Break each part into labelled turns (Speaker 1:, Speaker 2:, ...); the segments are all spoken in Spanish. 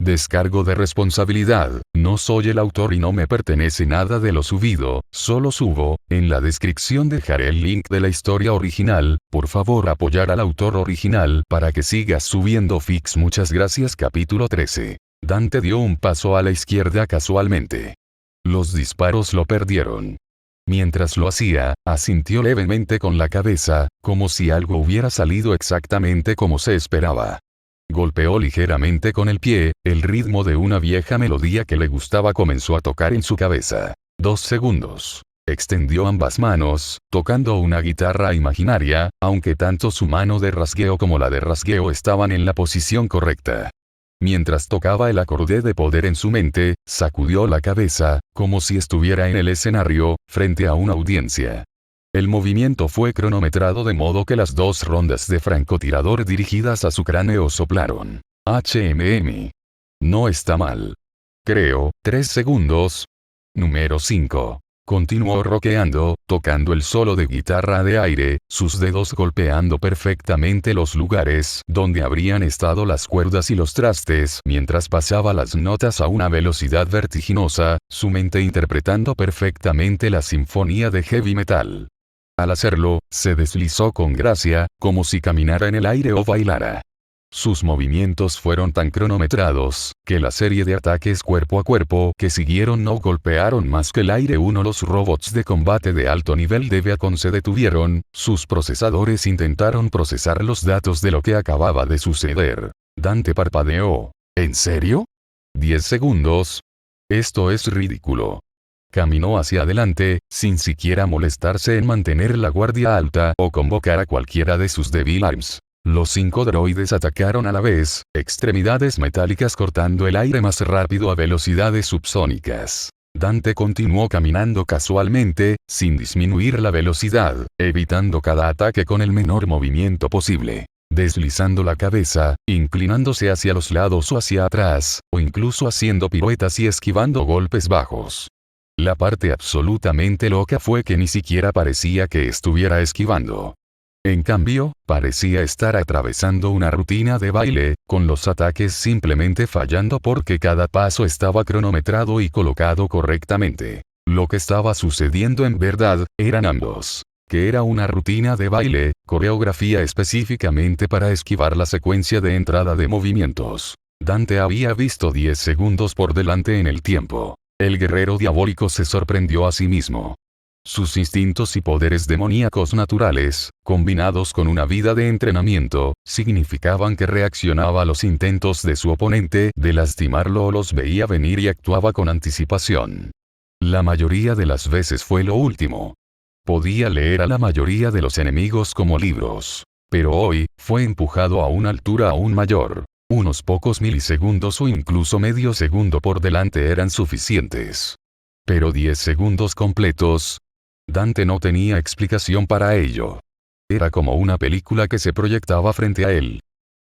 Speaker 1: Descargo de responsabilidad, no soy el autor y no me pertenece nada de lo subido, solo subo. En la descripción dejaré el link de la historia original, por favor apoyar al autor original para que sigas subiendo fics. Muchas gracias. Capítulo 13. Dante dio un paso a la izquierda casualmente. Los disparos lo perdieron. Mientras lo hacía, asintió levemente con la cabeza, como si algo hubiera salido exactamente como se esperaba. Golpeó ligeramente con el pie, el ritmo de una vieja melodía que le gustaba comenzó a tocar en su cabeza. 2 segundos. Extendió ambas manos, tocando una guitarra imaginaria, aunque tanto su mano de rasgueo como la de rasgueo estaban en la posición correcta. Mientras tocaba el acorde de poder en su mente, sacudió la cabeza, como si estuviera en el escenario, frente a una audiencia. El movimiento fue cronometrado de modo que las 2 rondas de francotirador dirigidas a su cráneo soplaron. No está mal. Creo, 3 segundos. Número 5. Continuó rockeando, tocando el solo de guitarra de aire, sus dedos golpeando perfectamente los lugares donde habrían estado las cuerdas y los trastes mientras pasaba las notas a una velocidad vertiginosa, su mente interpretando perfectamente la sinfonía de heavy metal. Al hacerlo, se deslizó con gracia, como si caminara en el aire o bailara. Sus movimientos fueron tan cronometrados, que la serie de ataques cuerpo a cuerpo que siguieron no golpearon más que el aire. Los robots de combate de alto nivel de Viacom se detuvieron, sus procesadores intentaron procesar los datos de lo que acababa de suceder. Dante parpadeó. ¿En serio? 10 segundos. Esto es ridículo. Caminó hacia adelante, sin siquiera molestarse en mantener la guardia alta o convocar a cualquiera de sus Devil Arms. Los 5 droides atacaron a la vez, extremidades metálicas cortando el aire más rápido a velocidades subsónicas. Dante continuó caminando casualmente, sin disminuir la velocidad, evitando cada ataque con el menor movimiento posible. Deslizando la cabeza, inclinándose hacia los lados o hacia atrás, o incluso haciendo piruetas y esquivando golpes bajos. La parte absolutamente loca fue que ni siquiera parecía que estuviera esquivando. En cambio, parecía estar atravesando una rutina de baile, con los ataques simplemente fallando porque cada paso estaba cronometrado y colocado correctamente. Lo que estaba sucediendo en verdad, eran ambos. Que era una rutina de baile, coreografía específicamente para esquivar la secuencia de entrada de movimientos. Dante había visto 10 segundos por delante en el tiempo. El guerrero diabólico se sorprendió a sí mismo. Sus instintos y poderes demoníacos naturales, combinados con una vida de entrenamiento, significaban que reaccionaba a los intentos de su oponente de lastimarlo o los veía venir y actuaba con anticipación. La mayoría de las veces fue lo último. Podía leer a la mayoría de los enemigos como libros. Pero hoy, fue empujado a una altura aún mayor. Unos pocos milisegundos o incluso medio segundo por delante eran suficientes. Pero 10 segundos completos. Dante no tenía explicación para ello. Era como una película que se proyectaba frente a él.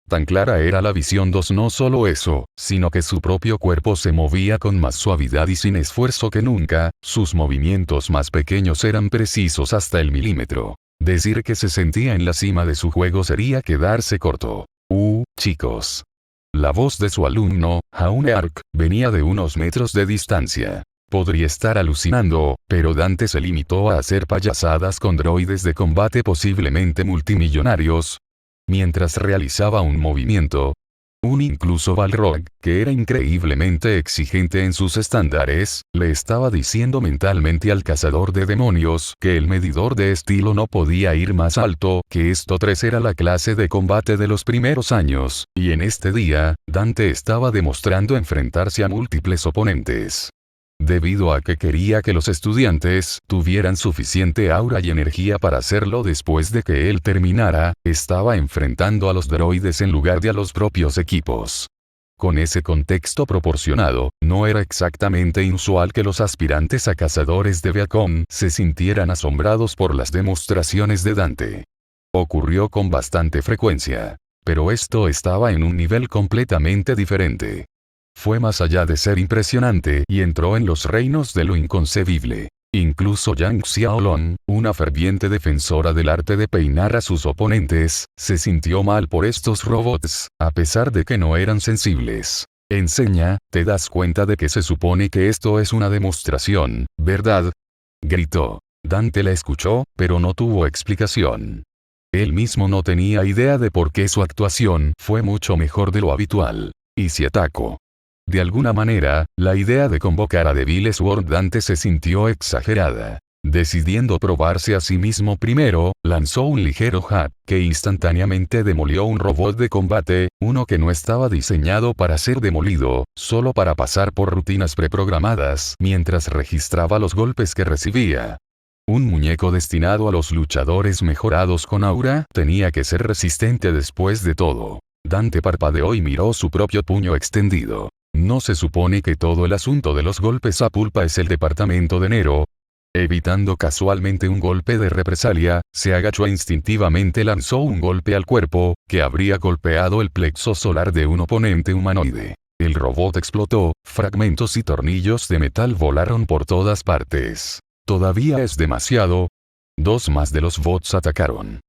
Speaker 1: Tan clara era la visión. No solo eso, sino que su propio cuerpo se movía con más suavidad y sin esfuerzo que nunca, sus movimientos más pequeños eran precisos hasta el milímetro. Decir que se sentía en la cima de su juego sería quedarse corto. Chicos. La voz de su alumno, Jaune Ark, venía de unos metros de distancia. Podría estar alucinando, pero Dante se limitó a hacer payasadas con droides de combate posiblemente multimillonarios. Mientras realizaba un movimiento, incluso Balrog, que era increíblemente exigente en sus estándares, le estaba diciendo mentalmente al cazador de demonios que el medidor de estilo no podía ir más alto, que esto 3 era la clase de combate de los primeros años, y en este día, Dante estaba demostrando enfrentarse a múltiples oponentes. Debido a que quería que los estudiantes tuvieran suficiente aura y energía para hacerlo después de que él terminara, estaba enfrentando a los droides en lugar de a los propios equipos. Con ese contexto proporcionado, no era exactamente inusual que los aspirantes a cazadores de Viacom se sintieran asombrados por las demostraciones de Dante. Ocurrió con bastante frecuencia. Pero esto estaba en un nivel completamente diferente. Fue más allá de ser impresionante y entró en los reinos de lo inconcebible. Incluso Yang Xiaolong, una ferviente defensora del arte de peinar a sus oponentes, se sintió mal por estos robots, a pesar de que no eran sensibles. Enseña, te das cuenta de que se supone que esto es una demostración, ¿verdad? Gritó. Dante la escuchó, pero no tuvo explicación. Él mismo no tenía idea de por qué su actuación fue mucho mejor de lo habitual. ¿Y si ataco? De alguna manera, la idea de convocar a Devil Sword Dante se sintió exagerada. Decidiendo probarse a sí mismo primero, lanzó un ligero jab, que instantáneamente demolió un robot de combate, uno que no estaba diseñado para ser demolido, solo para pasar por rutinas preprogramadas mientras registraba los golpes que recibía. Un muñeco destinado a los luchadores mejorados con aura, tenía que ser resistente después de todo. Dante parpadeó y miró su propio puño extendido. ¿No se supone que todo el asunto de los golpes a pulpa es el departamento de Nero? Evitando casualmente un golpe de represalia, se agachó e instintivamente lanzó un golpe al cuerpo, que habría golpeado el plexo solar de un oponente humanoide. El robot explotó, fragmentos y tornillos de metal volaron por todas partes. ¿Todavía es demasiado? Dos más de los bots atacaron.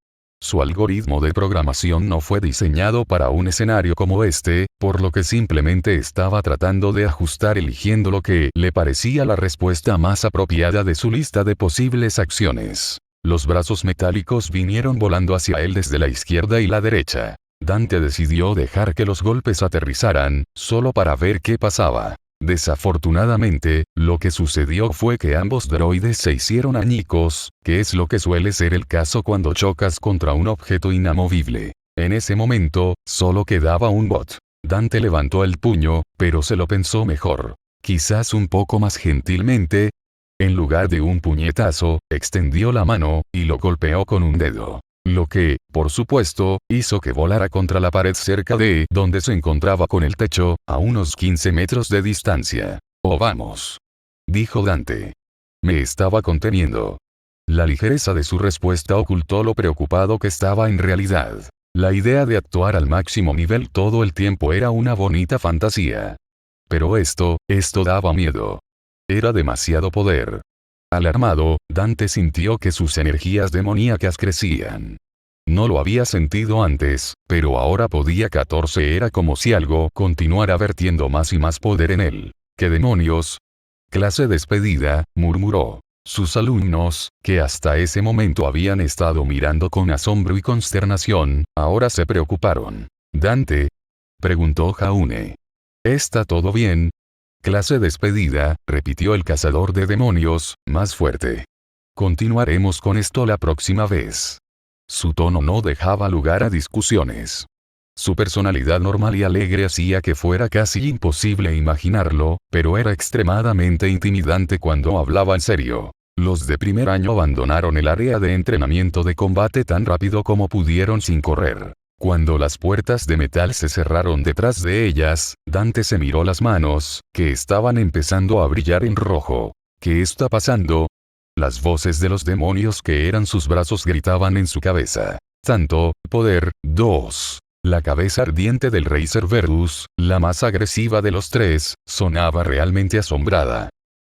Speaker 1: Su algoritmo de programación no fue diseñado para un escenario como este, por lo que simplemente estaba tratando de ajustar eligiendo lo que le parecía la respuesta más apropiada de su lista de posibles acciones. Los brazos metálicos vinieron volando hacia él desde la izquierda y la derecha. Dante decidió dejar que los golpes aterrizaran, solo para ver qué pasaba. Desafortunadamente, lo que sucedió fue que ambos droides se hicieron añicos, que es lo que suele ser el caso cuando chocas contra un objeto inamovible. En ese momento, solo quedaba un bot. Dante levantó el puño, pero se lo pensó mejor. Quizás un poco más gentilmente. En lugar de un puñetazo, extendió la mano, y lo golpeó con un dedo. Lo que, por supuesto, hizo que volara contra la pared cerca de donde se encontraba con el techo, a unos 15 metros de distancia. «Oh vamos», dijo Dante. Me estaba conteniendo. La ligereza de su respuesta ocultó lo preocupado que estaba en realidad. La idea de actuar al máximo nivel todo el tiempo era una bonita fantasía. Pero esto daba miedo. Era demasiado poder. Alarmado, Dante sintió que sus energías demoníacas crecían. No lo había sentido antes, pero ahora podía 14 era como si algo continuara vertiendo más y más poder en él. ¿Qué demonios? Clase despedida, murmuró. Sus alumnos, que hasta ese momento habían estado mirando con asombro y consternación, ahora se preocuparon. ¿Dante?, preguntó Jaune. ¿Está todo bien? Clase despedida, repitió el cazador de demonios, más fuerte. Continuaremos con esto la próxima vez. Su tono no dejaba lugar a discusiones. Su personalidad normal y alegre hacía que fuera casi imposible imaginarlo, pero era extremadamente intimidante cuando hablaba en serio. Los de primer año abandonaron el área de entrenamiento de combate tan rápido como pudieron sin correr. Cuando las puertas de metal se cerraron detrás de ellas, Dante se miró las manos, que estaban empezando a brillar en rojo. ¿Qué está pasando? Las voces de los demonios que eran sus brazos gritaban en su cabeza. Tanto poder. 2. La cabeza ardiente del rey Cerberus, la más agresiva de los tres, sonaba realmente asombrada.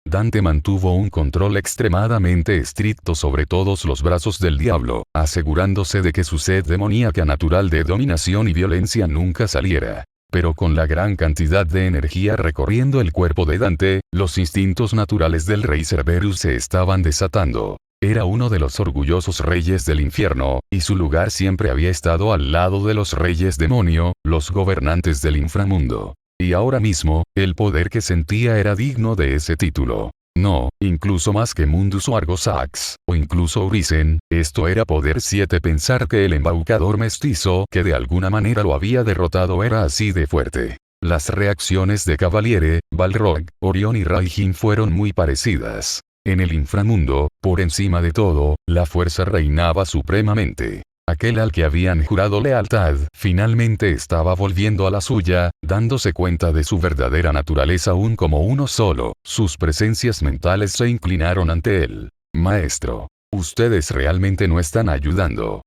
Speaker 1: Dante mantuvo un control extremadamente estricto sobre todos los brazos del diablo, asegurándose de que su sed demoníaca natural de dominación y violencia nunca saliera. Pero con la gran cantidad de energía recorriendo el cuerpo de Dante, los instintos naturales del rey Cerberus se estaban desatando. Era uno de los orgullosos reyes del infierno, y su lugar siempre había estado al lado de los reyes demonio, los gobernantes del inframundo. Y ahora mismo, el poder que sentía era digno de ese título. No, incluso más que Mundus o Argosax, o incluso Urisen, esto era poder 7. Pensar que el embaucador mestizo que de alguna manera lo había derrotado era así de fuerte. Las reacciones de Cavaliere, Balrog, Orión y Raijin fueron muy parecidas. En el inframundo, por encima de todo, la fuerza reinaba supremamente. Aquel al que habían jurado lealtad, finalmente estaba volviendo a la suya, dándose cuenta de su verdadera naturaleza aún como uno solo. Sus presencias mentales se inclinaron ante él. Maestro, ustedes realmente no están ayudando.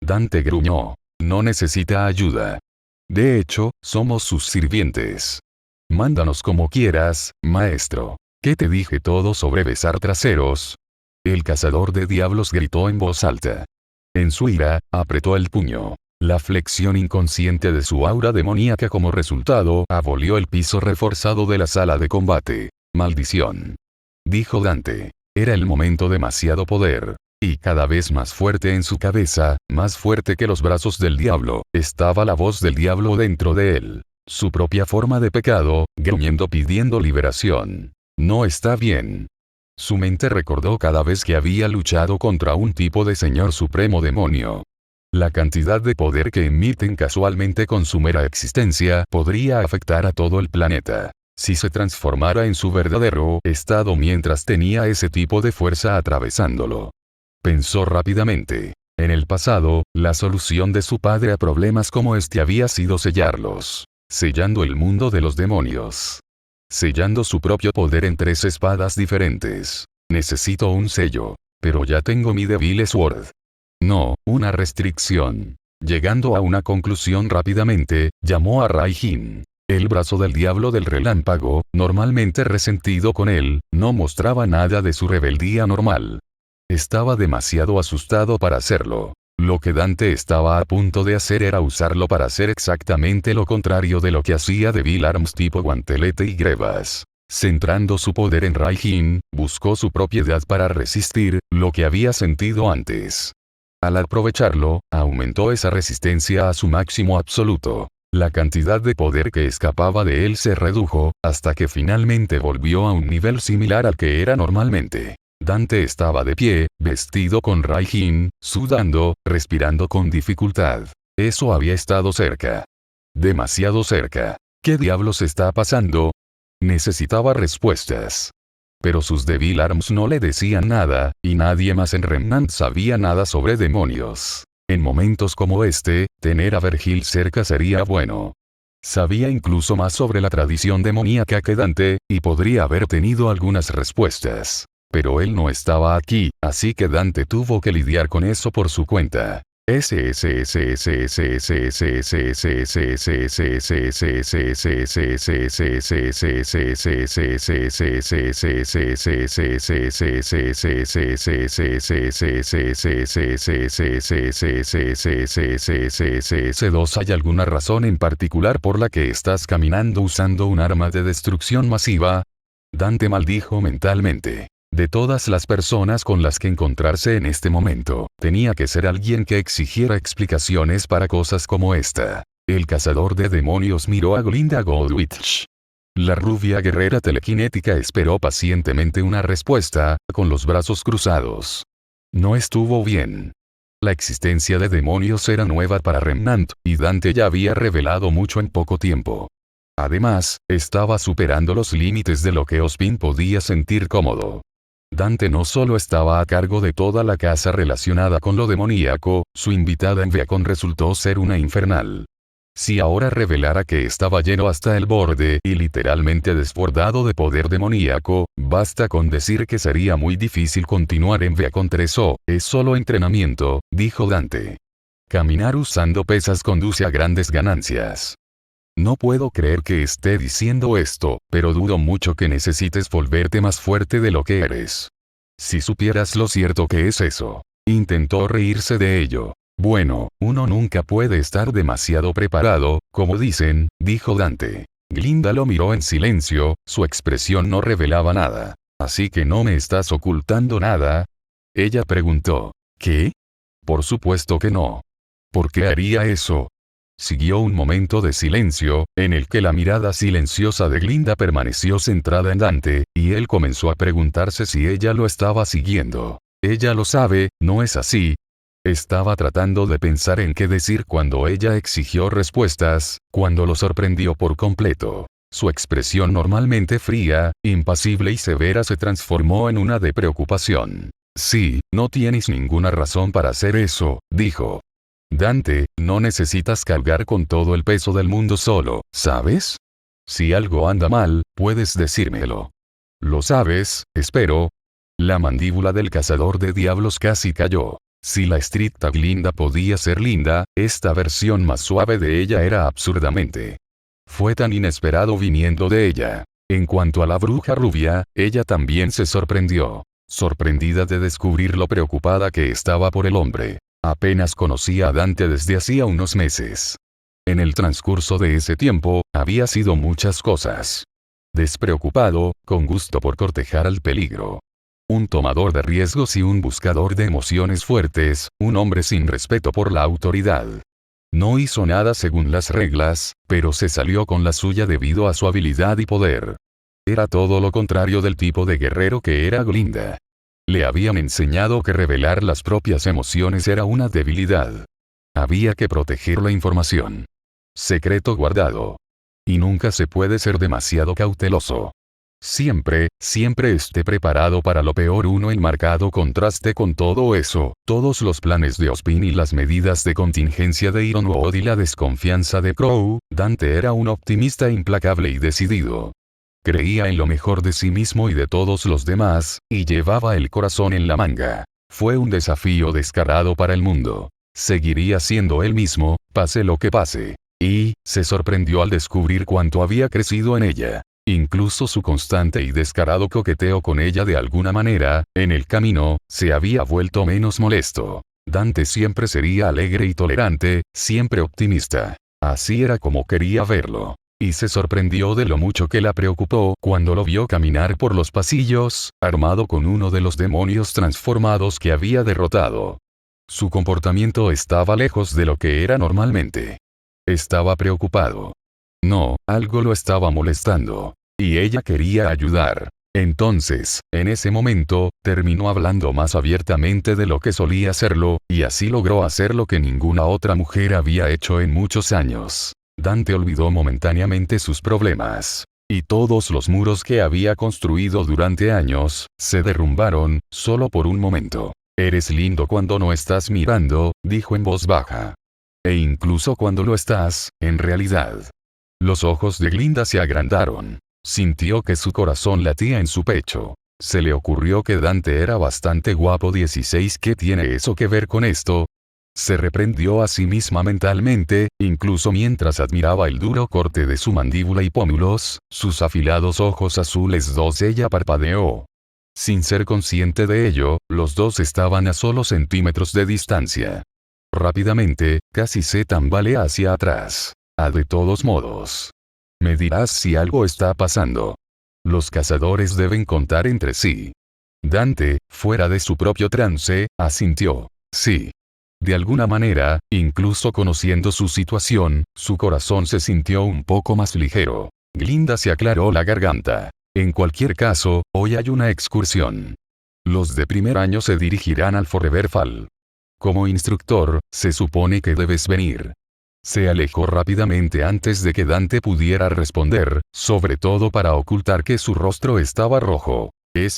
Speaker 1: Dante gruñó. No necesita ayuda. De hecho, somos sus sirvientes. Mándanos como quieras, maestro. ¿Qué te dije todo sobre besar traseros? El cazador de diablos gritó en voz alta. En su ira, apretó el puño. La flexión inconsciente de su aura demoníaca como resultado abolió el piso reforzado de la sala de combate. Maldición. Dijo Dante. Era el momento demasiado poder. Y cada vez más fuerte en su cabeza, más fuerte que los brazos del diablo, estaba la voz del diablo dentro de él. Su propia forma de pecado, gruñendo pidiendo liberación. No está bien. Su mente recordó cada vez que había luchado contra un tipo de señor supremo demonio. La cantidad de poder que emiten casualmente con su mera existencia podría afectar a todo el planeta. Si se transformara en su verdadero estado mientras tenía ese tipo de fuerza atravesándolo. Pensó rápidamente. En el pasado, la solución de su padre a problemas como este había sido sellarlos. Sellando el mundo de los demonios. Sellando su propio poder en 3 espadas diferentes. Necesito un sello. Pero ya tengo mi Devil Sword. No, una restricción. Llegando a una conclusión rápidamente, llamó a Raijin. El brazo del diablo del relámpago, normalmente resentido con él, no mostraba nada de su rebeldía normal. Estaba demasiado asustado para hacerlo. Lo que Dante estaba a punto de hacer era usarlo para hacer exactamente lo contrario de lo que hacía Devil Arms tipo guantelete y grebas. Centrando su poder en Raijin, buscó su propiedad para resistir lo que había sentido antes. Al aprovecharlo, aumentó esa resistencia a su máximo absoluto. La cantidad de poder que escapaba de él se redujo, hasta que finalmente volvió a un nivel similar al que era normalmente. Dante estaba de pie, vestido con Raijin, sudando, respirando con dificultad. Eso había estado cerca. Demasiado cerca. ¿Qué diablos está pasando? Necesitaba respuestas. Pero sus Devil Arms no le decían nada, y nadie más en Remnant sabía nada sobre demonios. En momentos como este, tener a Vergil cerca sería bueno. Sabía incluso más sobre la tradición demoníaca que Dante, y podría haber tenido algunas respuestas. Pero él no estaba aquí, así que Dante tuvo que lidiar con eso por su cuenta. C2 ¿Hay alguna razón en particular por la que estás caminando usando un arma de destrucción masiva? Dante maldijo mentalmente. De todas las personas con las que encontrarse en este momento, tenía que ser alguien que exigiera explicaciones para cosas como esta. El cazador de demonios miró a Glinda Goldwitch. La rubia guerrera telequinética esperó pacientemente una respuesta, con los brazos cruzados. No estuvo bien. La existencia de demonios era nueva para Remnant, y Dante ya había revelado mucho en poco tiempo. Además, estaba superando los límites de lo que Ozpin podía sentir cómodo. Dante no solo estaba a cargo de toda la casa relacionada con lo demoníaco, su invitada en Beacon resultó ser una infernal. Si ahora revelara que estaba lleno hasta el borde y literalmente desbordado de poder demoníaco, basta con decir que sería muy difícil continuar en Beacon 3 es solo entrenamiento, dijo Dante. Caminar usando pesas conduce a grandes ganancias. No puedo creer que esté diciendo esto, pero dudo mucho que necesites volverte más fuerte de lo que eres. Si supieras lo cierto que es eso. Intentó reírse de ello. Bueno, uno nunca puede estar demasiado preparado, como dicen, dijo Dante. Glinda lo miró en silencio, su expresión no revelaba nada. ¿Así que no me estás ocultando nada? Ella preguntó. ¿Qué? Por supuesto que no. ¿Por qué haría eso? Siguió un momento de silencio, en el que la mirada silenciosa de Glinda permaneció centrada en Dante, y él comenzó a preguntarse si ella lo estaba siguiendo. Ella lo sabe, ¿no es así? Estaba tratando de pensar en qué decir cuando ella exigió respuestas, cuando lo sorprendió por completo. Su expresión normalmente fría, impasible y severa se transformó en una de preocupación. Sí, no tienes ninguna razón para hacer eso, dijo. Dante, no necesitas cargar con todo el peso del mundo solo, ¿sabes? Si algo anda mal, puedes decírmelo. Lo sabes, espero. La mandíbula del cazador de diablos casi cayó. Si la estricta Glinda podía ser linda, esta versión más suave de ella era absurdamente. Fue tan inesperado viniendo de ella. En cuanto a la bruja rubia, ella también se sorprendió. Sorprendida de descubrir lo preocupada que estaba por el hombre. Apenas conocía a Dante desde hacía unos meses. En el transcurso de ese tiempo, había sido muchas cosas. Despreocupado, con gusto por cortejar al peligro. Un tomador de riesgos y un buscador de emociones fuertes, un hombre sin respeto por la autoridad. No hizo nada según las reglas, pero se salió con la suya debido a su habilidad y poder. Era todo lo contrario del tipo de guerrero que era Glinda. Le habían enseñado que revelar las propias emociones era una debilidad. Había que proteger la información. Secreto guardado. Y nunca se puede ser demasiado cauteloso. Siempre esté preparado para lo peor. Uno en marcado contraste con todo eso, todos los planes de Ozpin y las medidas de contingencia de Ironwood y la desconfianza de Crow, Dante era un optimista implacable y decidido. Creía en lo mejor de sí mismo y de todos los demás, y llevaba el corazón en la manga. Fue un desafío descarado para el mundo. Seguiría siendo él mismo, pase lo que pase. Y, se sorprendió al descubrir cuánto había crecido en ella. Incluso su constante y descarado coqueteo con ella de alguna manera, en el camino, se había vuelto menos molesto. Dante siempre sería alegre y tolerante, siempre optimista. Así era como quería verlo. Y se sorprendió de lo mucho que la preocupó cuando lo vio caminar por los pasillos, armado con uno de los demonios transformados que había derrotado. Su comportamiento estaba lejos de lo que era normalmente. Estaba preocupado. No, algo lo estaba molestando. Y ella quería ayudar. Entonces, en ese momento, terminó hablando más abiertamente de lo que solía hacerlo, y así logró hacer lo que ninguna otra mujer había hecho en muchos años. Dante olvidó momentáneamente sus problemas. Y todos los muros que había construido durante años, se derrumbaron, solo por un momento. Eres lindo cuando no estás mirando, dijo en voz baja. E incluso cuando lo estás, en realidad. Los ojos de Glinda se agrandaron. Sintió que su corazón latía en su pecho. Se le ocurrió que Dante era bastante guapo. 16. ¿Qué tiene eso que ver con esto? Se reprendió a sí misma mentalmente, incluso mientras admiraba el duro corte de su mandíbula y pómulos, sus afilados ojos azules. Ella parpadeó. Sin ser consciente de ello, los dos estaban a solo centímetros de distancia. Rápidamente, casi se tambalea hacia atrás. De todos modos. Me dirás si algo está pasando. Los cazadores deben contar entre sí. Dante, fuera de su propio trance, asintió. Sí. De alguna manera, incluso conociendo su situación, su corazón se sintió un poco más ligero. Glinda se aclaró la garganta. En cualquier caso, hoy hay una excursión. Los de primer año se dirigirán al Forever Fall. Como instructor, se supone que debes venir. Se alejó rápidamente antes de que Dante pudiera responder, sobre todo para ocultar que su rostro estaba rojo. El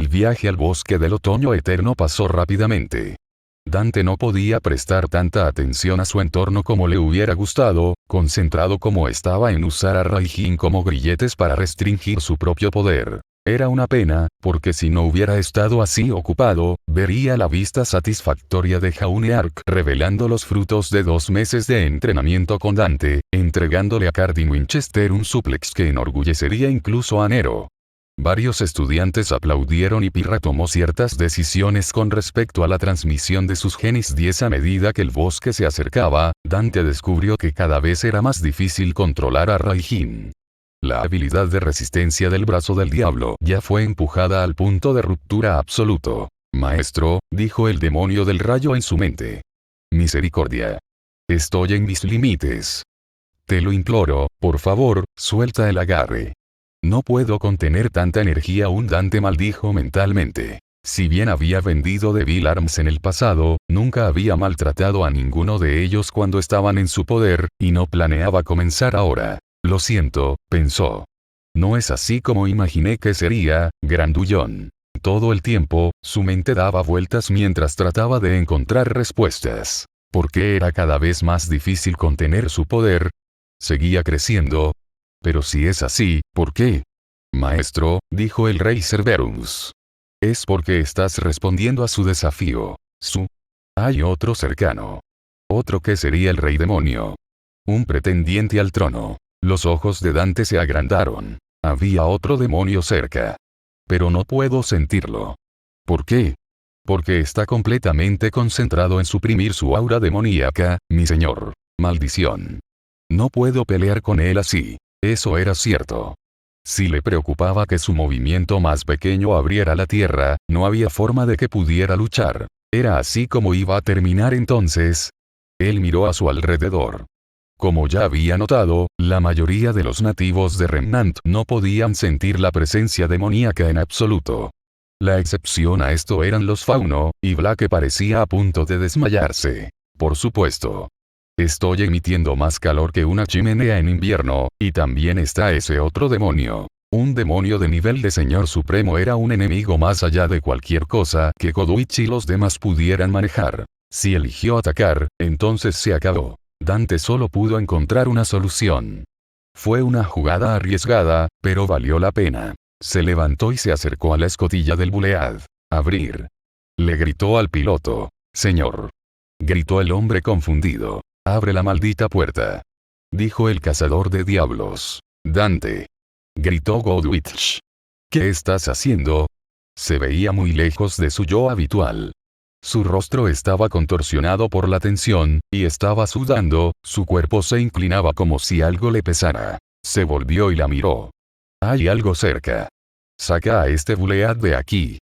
Speaker 1: viaje al bosque del otoño eterno pasó rápidamente. Dante no podía prestar tanta atención a su entorno como le hubiera gustado, concentrado como estaba en usar a Raijin como grilletes para restringir su propio poder. Era una pena, porque si no hubiera estado así ocupado, vería la vista satisfactoria de Jaune Arc revelando los frutos de 2 meses de entrenamiento con Dante, entregándole a Cardin Winchester un suplex que enorgullecería incluso a Nero. Varios estudiantes aplaudieron y Pirra tomó ciertas decisiones con respecto a la transmisión de sus genes 10 a medida que el bosque se acercaba, Dante descubrió que cada vez era más difícil controlar a Raijin. La habilidad de resistencia del brazo del diablo ya fue empujada al punto de ruptura absoluto. Maestro, dijo el demonio del rayo en su mente. Misericordia. Estoy en mis límites. Te lo imploro, por favor, suelta el agarre. No puedo contener tanta energía. Un Dante maldijo mentalmente. Si bien había vendido Devil Arms en el pasado, nunca había maltratado a ninguno de ellos cuando estaban en su poder, y no planeaba comenzar ahora. Lo siento, pensó. No es así como imaginé que sería, grandullón. Todo el tiempo, su mente daba vueltas mientras trataba de encontrar respuestas. ¿Por qué era cada vez más difícil contener su poder? Seguía creciendo. Pero si es así, ¿por qué? Maestro, dijo el rey Cerberus. Es porque estás respondiendo a su desafío. Hay otro cercano. Otro que sería el rey demonio. Un pretendiente al trono. Los ojos de Dante se agrandaron. Había otro demonio cerca. Pero no puedo sentirlo. ¿Por qué? Porque está completamente concentrado en suprimir su aura demoníaca, mi señor. Maldición. No puedo pelear con él así. Eso era cierto. Si le preocupaba que su movimiento más pequeño abriera la tierra, no había forma de que pudiera luchar. Era así como iba a terminar entonces. Él miró a su alrededor. Como ya había notado, la mayoría de los nativos de Remnant no podían sentir la presencia demoníaca en absoluto. La excepción a esto eran los Fauno, y Black parecía a punto de desmayarse. Por supuesto. Estoy emitiendo más calor que una chimenea en invierno, y también está ese otro demonio. Un demonio de nivel de Señor Supremo era un enemigo más allá de cualquier cosa que Kodoichi y los demás pudieran manejar. Si eligió atacar, entonces se acabó. Dante solo pudo encontrar una solución. Fue una jugada arriesgada, pero valió la pena. Se levantó y se acercó a la escotilla del Bulead. Abrir. Le gritó al piloto. Señor. Gritó el hombre confundido. Abre la maldita puerta. Dijo el cazador de diablos. Dante. Gritó Godwitch. ¿Qué estás haciendo? Se veía muy lejos de su yo habitual. Su rostro estaba contorsionado por la tensión, y estaba sudando, su cuerpo se inclinaba como si algo le pesara. Se volvió y la miró. Hay algo cerca. Saca a este Bulead de aquí.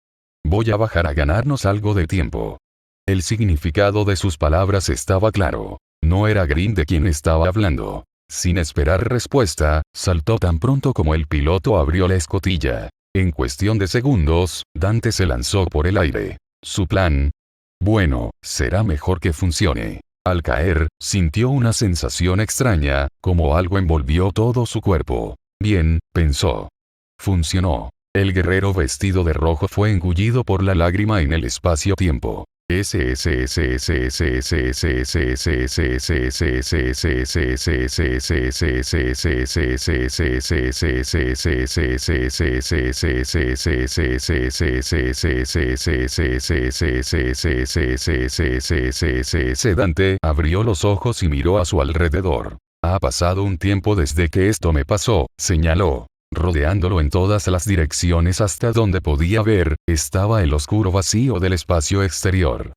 Speaker 1: Voy a bajar a ganarnos algo de tiempo. El significado de sus palabras estaba claro. No era Green de quien estaba hablando. Sin esperar respuesta, saltó tan pronto como el piloto abrió la escotilla. En cuestión de segundos, Dante se lanzó por el aire. Su plan. Bueno, será mejor que funcione. Al caer, sintió una sensación extraña, como algo envolvió todo su cuerpo. Bien, pensó. Funcionó. El guerrero vestido de rojo fue engullido por la lágrima en el espacio-tiempo. Dante abrió los ojos y miró a su alrededor. Ha pasado un tiempo desde que esto me pasó, señaló. Rodeándolo en todas las direcciones hasta donde podía ver, estaba el oscuro vacío del espacio exterior.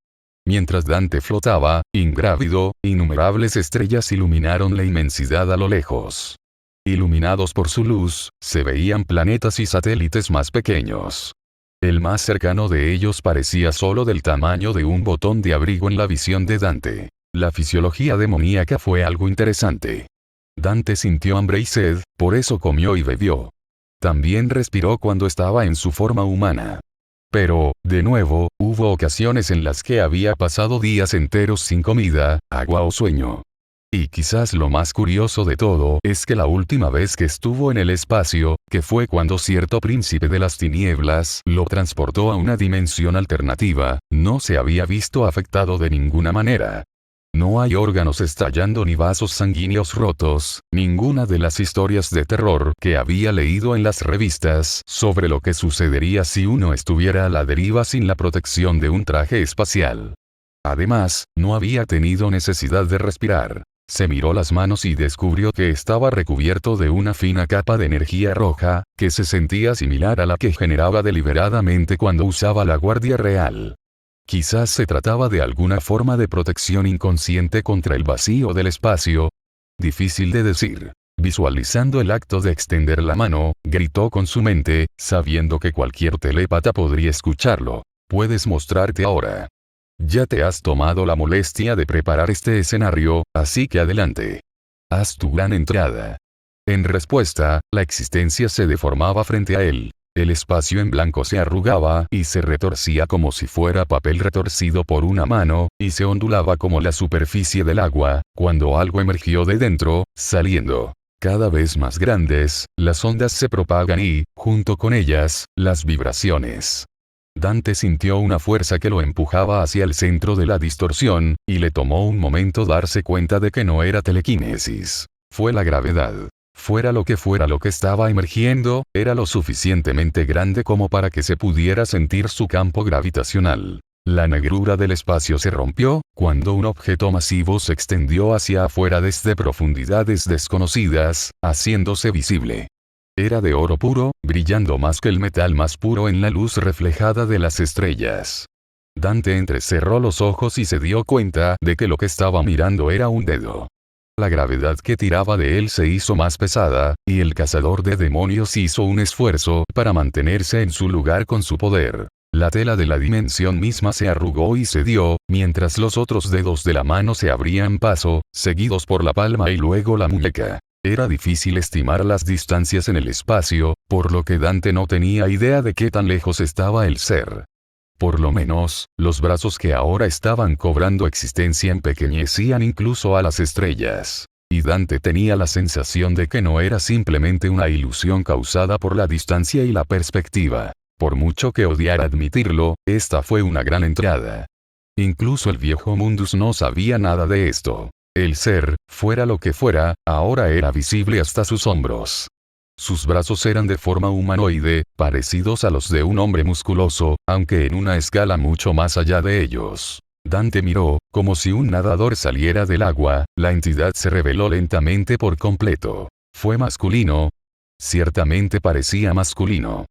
Speaker 1: Mientras Dante flotaba, ingrávido, innumerables estrellas iluminaron la inmensidad a lo lejos. Iluminados por su luz, se veían planetas y satélites más pequeños. El más cercano de ellos parecía solo del tamaño de un botón de abrigo en la visión de Dante. La fisiología demoníaca fue algo interesante. Dante sintió hambre y sed, por eso comió y bebió. También respiró cuando estaba en su forma humana. Pero, de nuevo, hubo ocasiones en las que había pasado días enteros sin comida, agua o sueño. Y quizás lo más curioso de todo es que la última vez que estuvo en el espacio, que fue cuando cierto príncipe de las tinieblas lo transportó a una dimensión alternativa, no se había visto afectado de ninguna manera. No hay órganos estallando ni vasos sanguíneos rotos, ninguna de las historias de terror que había leído en las revistas sobre lo que sucedería si uno estuviera a la deriva sin la protección de un traje espacial. Además, no había tenido necesidad de respirar. Se miró las manos y descubrió que estaba recubierto de una fina capa de energía roja, que se sentía similar a la que generaba deliberadamente cuando usaba la Guardia Real. Quizás se trataba de alguna forma de protección inconsciente contra el vacío del espacio. Difícil de decir. Visualizando el acto de extender la mano, gritó con su mente, sabiendo que cualquier telépata podría escucharlo. Puedes mostrarte ahora. Ya te has tomado la molestia de preparar este escenario, así que adelante. Haz tu gran entrada. En respuesta, la existencia se deformaba frente a él. El espacio en blanco se arrugaba y se retorcía como si fuera papel retorcido por una mano, y se ondulaba como la superficie del agua, cuando algo emergió de dentro, saliendo. Cada vez más grandes, las ondas se propagan y, junto con ellas, las vibraciones. Dante sintió una fuerza que lo empujaba hacia el centro de la distorsión, y le tomó un momento darse cuenta de que no era telequinesis. Fue la gravedad. Fuera lo que estaba emergiendo, era lo suficientemente grande como para que se pudiera sentir su campo gravitacional. La negrura del espacio se rompió, cuando un objeto masivo se extendió hacia afuera desde profundidades desconocidas, haciéndose visible. Era de oro puro, brillando más que el metal más puro en la luz reflejada de las estrellas. Dante entrecerró los ojos y se dio cuenta de que lo que estaba mirando era un dedo. La gravedad que tiraba de él se hizo más pesada, y el cazador de demonios hizo un esfuerzo para mantenerse en su lugar con su poder. La tela de la dimensión misma se arrugó y cedió, mientras los otros dedos de la mano se abrían paso, seguidos por la palma y luego la muñeca. Era difícil estimar las distancias en el espacio, por lo que Dante no tenía idea de qué tan lejos estaba el ser. Por lo menos, los brazos que ahora estaban cobrando existencia empequeñecían incluso a las estrellas. Y Dante tenía la sensación de que no era simplemente una ilusión causada por la distancia y la perspectiva. Por mucho que odiara admitirlo, esta fue una gran entrada. Incluso el viejo Mundus no sabía nada de esto. El ser, fuera lo que fuera, ahora era visible hasta sus hombros. Sus brazos eran de forma humanoide, parecidos a los de un hombre musculoso, aunque en una escala mucho más allá de ellos. Dante miró, como si un nadador saliera del agua, la entidad se reveló lentamente por completo. ¿Fue masculino? Ciertamente parecía masculino.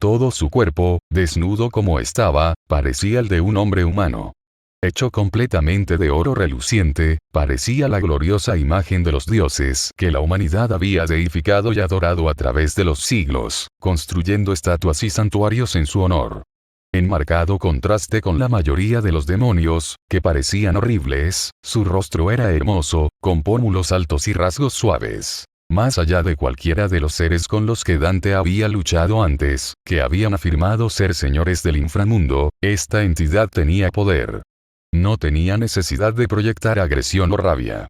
Speaker 1: Todo su cuerpo, desnudo como estaba, parecía el de un hombre humano. Hecho completamente de oro reluciente, parecía la gloriosa imagen de los dioses que la humanidad había deificado y adorado a través de los siglos, construyendo estatuas y santuarios en su honor. En marcado contraste con la mayoría de los demonios, que parecían horribles, su rostro era hermoso, con pómulos altos y rasgos suaves. Más allá de cualquiera de los seres con los que Dante había luchado antes, que habían afirmado ser señores del inframundo, esta entidad tenía poder. No tenía necesidad de proyectar agresión o rabia.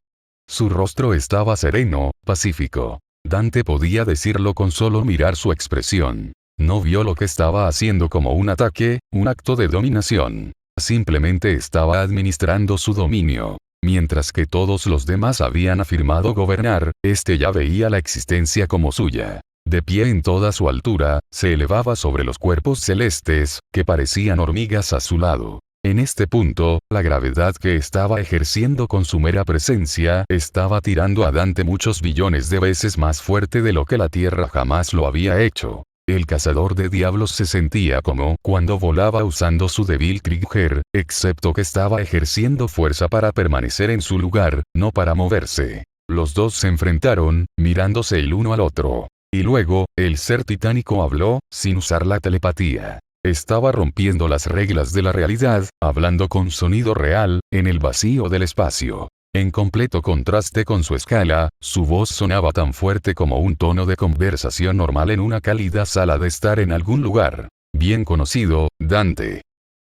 Speaker 1: Su rostro estaba sereno, pacífico. Dante podía decirlo con solo mirar su expresión. No vio lo que estaba haciendo como un ataque, un acto de dominación. Simplemente estaba administrando su dominio. Mientras que todos los demás habían afirmado gobernar, este ya veía la existencia como suya. De pie en toda su altura, se elevaba sobre los cuerpos celestes, que parecían hormigas a su lado. En este punto, la gravedad que estaba ejerciendo con su mera presencia estaba tirando a Dante muchos billones de veces más fuerte de lo que la Tierra jamás lo había hecho. El cazador de diablos se sentía como cuando volaba usando su débil Krieger, excepto que estaba ejerciendo fuerza para permanecer en su lugar, no para moverse. Los dos se enfrentaron, mirándose el uno al otro. Y luego, el ser titánico habló, sin usar la telepatía. Estaba rompiendo las reglas de la realidad, hablando con sonido real, en el vacío del espacio. En completo contraste con su escala, su voz sonaba tan fuerte como un tono de conversación normal en una cálida sala de estar en algún lugar. Bien conocido, Dante.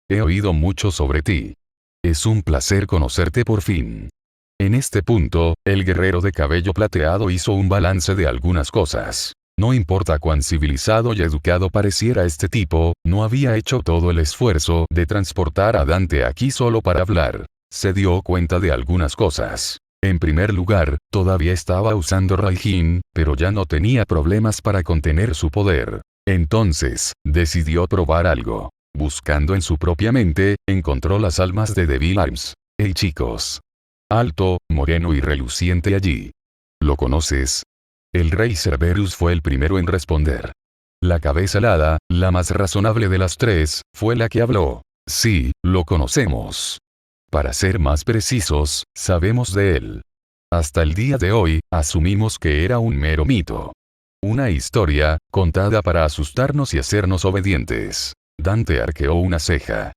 Speaker 1: He oído mucho sobre ti. Es un placer conocerte por fin. En este punto, el guerrero de cabello plateado hizo un balance de algunas cosas. No importa cuán civilizado y educado pareciera este tipo, no había hecho todo el esfuerzo de transportar a Dante aquí solo para hablar. Se dio cuenta de algunas cosas. En primer lugar, todavía estaba usando Raijin, pero ya no tenía problemas para contener su poder. Entonces, decidió probar algo. Buscando en su propia mente, encontró las almas de Devil Arms. Hey chicos. Alto, moreno y reluciente allí. ¿Lo conoces? El rey Cerberus fue el primero en responder. La cabeza alada, la más razonable de las tres, fue la que habló. Sí, lo conocemos. Para ser más precisos, sabemos de él. Hasta el día de hoy, asumimos que era un mero mito. Una historia, contada para asustarnos y hacernos obedientes. Dante arqueó una ceja.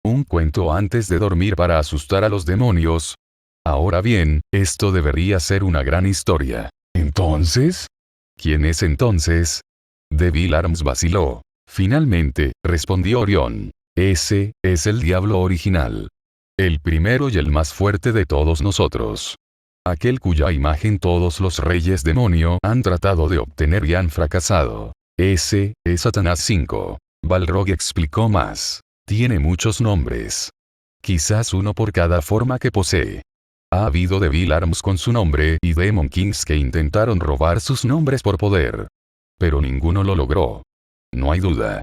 Speaker 1: Un cuento antes de dormir para asustar a los demonios. Ahora bien, esto debería ser una gran historia. ¿Entonces? ¿Quién es entonces? Devil Arms vaciló. Finalmente, respondió Orión. Ese, es el diablo original. El primero y el más fuerte de todos nosotros. Aquel cuya imagen todos los reyes demonio han tratado de obtener y han fracasado. Ese, es Satanás 5. Balrog explicó más. Tiene muchos nombres. Quizás uno por cada forma que posee. Ha habido Devil Arms con su nombre y Demon Kings que intentaron robar sus nombres por poder. Pero ninguno lo logró. No hay duda.